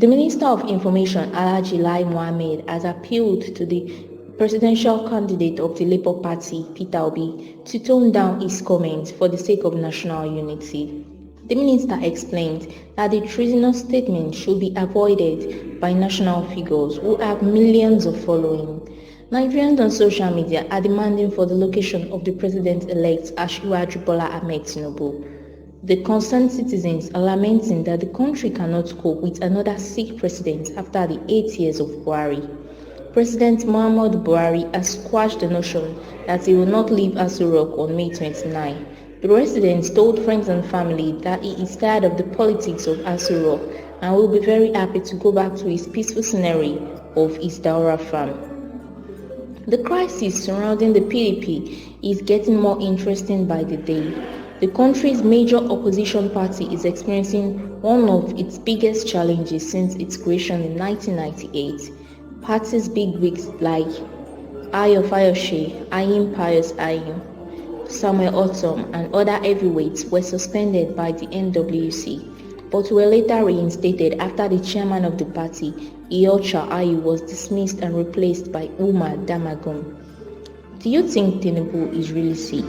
The Minister of Information, Alhaji Lai Mohammed, has appealed to the presidential candidate of the Labour Party, Peter Obi, to tone down his comments for the sake of national unity. The minister explained that the treasonous statement should be avoided by national figures who have millions of following. Nigerians on social media are demanding for the location of the president-elect Asiwaju Bola Ahmed Tinubu. The concerned citizens are lamenting that the country cannot cope with another sick president after the 8 years of Buhari. President Muhammadu Buhari has squashed the notion that he will not leave Aso Rock on May 29. The resident told friends and family that he is tired of the politics of Aso Rock and will be very happy to go back to his peaceful scenery of his Daura farm. The crisis surrounding the PDP is getting more interesting by the day. The country's major opposition party is experiencing one of its biggest challenges since its creation in 1998. Party's bigwigs like Ayo Fayose, Ayim Pius Ayim, Samuel Otom, and other heavyweights were suspended by the NWC, but were later reinstated after the chairman of the party, Iyorchia Ayu, was dismissed and replaced by Umar Damagum. Do you think Tinubu is really sick?